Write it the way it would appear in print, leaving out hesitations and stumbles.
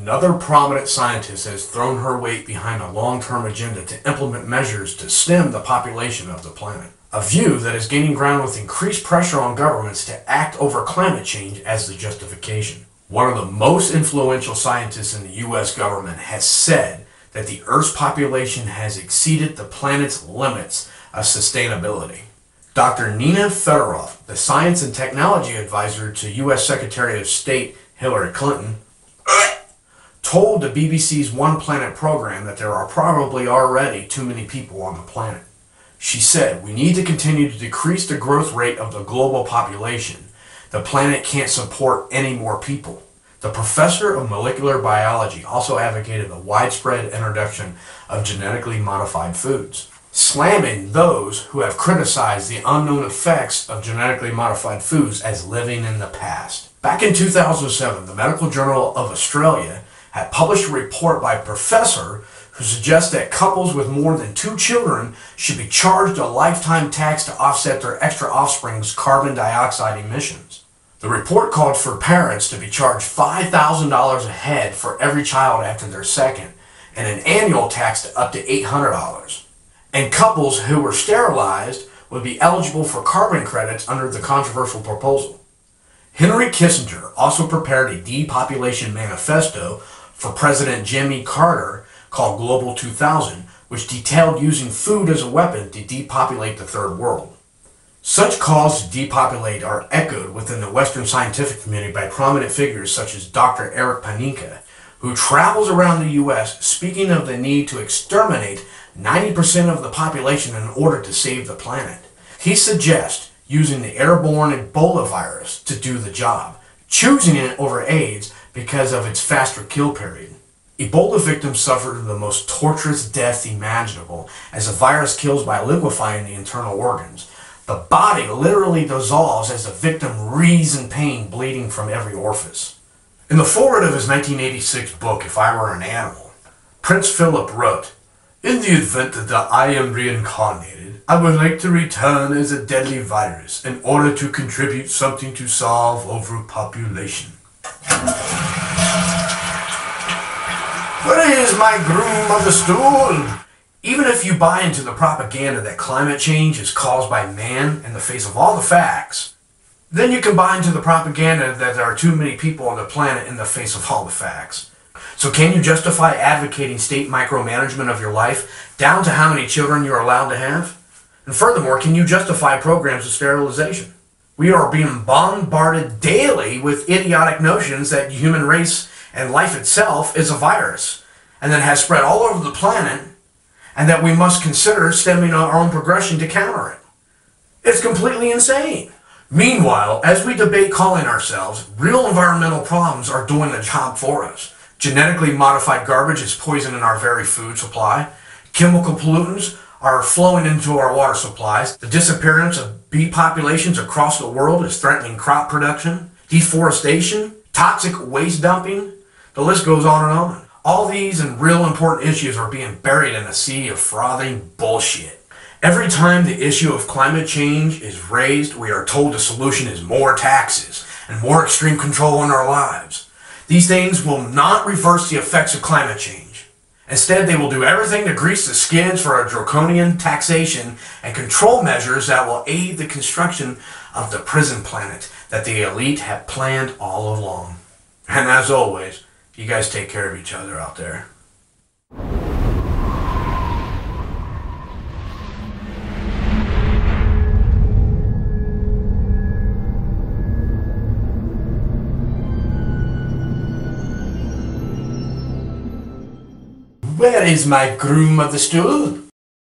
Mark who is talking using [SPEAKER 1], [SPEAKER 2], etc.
[SPEAKER 1] Another prominent scientist has thrown her weight behind a long-term agenda to implement measures to stem the population of the planet. A view that is gaining ground with increased pressure on governments to act over climate change as the justification. One of the most influential scientists in the U.S. government has said that the Earth's population has exceeded the planet's limits of sustainability. Dr. Nina Fedorov, the Science and Technology Advisor to U.S. Secretary of State Hillary Clinton, told the BBC's One Planet program that there are probably already too many people on the planet. She said, "We need to continue to decrease the growth rate of the global population. The planet can't support any more people." The professor of molecular biology also advocated the widespread introduction of genetically modified foods, slamming those who have criticized the unknown effects of genetically modified foods as living in the past. Back in 2007, the Medical Journal of Australia had published a report by a professor who suggests that couples with more than 2 children should be charged a lifetime tax to offset their extra offspring's carbon dioxide emissions. The report called for parents to be charged $5,000 a head for every child after their second, and an annual tax to up to $800. And couples who were sterilized would be eligible for carbon credits under the controversial proposal. Henry Kissinger also prepared a depopulation manifesto for President Jimmy Carter called Global 2000, which detailed using food as a weapon to depopulate the third world. Such calls to depopulate are echoed within the Western scientific community by prominent figures such as Dr. Eric Paninka, who travels around the U.S. speaking of the need to exterminate 90% of the population in order to save the planet. He suggests using the airborne Ebola virus to do the job, choosing it over AIDS because of its faster kill period. Ebola victims suffered the most torturous deaths imaginable as the virus kills by liquefying the internal organs. The body literally dissolves as the victim writhes in pain, bleeding from every orifice. In the foreword of his 1986 book, If I Were an Animal, Prince Philip wrote, "In the event that I am reincarnated, I would like to return as a deadly virus in order to contribute something to solve overpopulation." Where is my groom of the stool? Even if you buy into the propaganda that climate change is caused by man in the face of all the facts, then you can buy into the propaganda that there are too many people on the planet in the face of all the facts. So can you justify advocating state micromanagement of your life down to how many children you're allowed to have? And furthermore, can you justify programs of sterilization? We are being bombarded daily with idiotic notions that the human race and life itself is a virus and that has spread all over the planet, and that we must consider stemming our own progression to counter it. It's completely insane. Meanwhile, as we debate calling ourselves, real environmental problems are doing the job for us. Genetically modified garbage is poisoning our very food supply. Chemical pollutants are flowing into our water supplies. The disappearance of bee populations across the world is threatening crop production. Deforestation, toxic waste dumping, the list goes on and on. All these and real important issues are being buried in a sea of frothing bullshit. Every time the issue of climate change is raised, we are told the solution is more taxes and more extreme control in our lives. These things will not reverse the effects of climate change. Instead, they will do everything to grease the skids for a draconian taxation and control measures that will aid the construction of the prison planet that the elite have planned all along. And as always, you guys take care of each other out there. Where is my groom of the stool?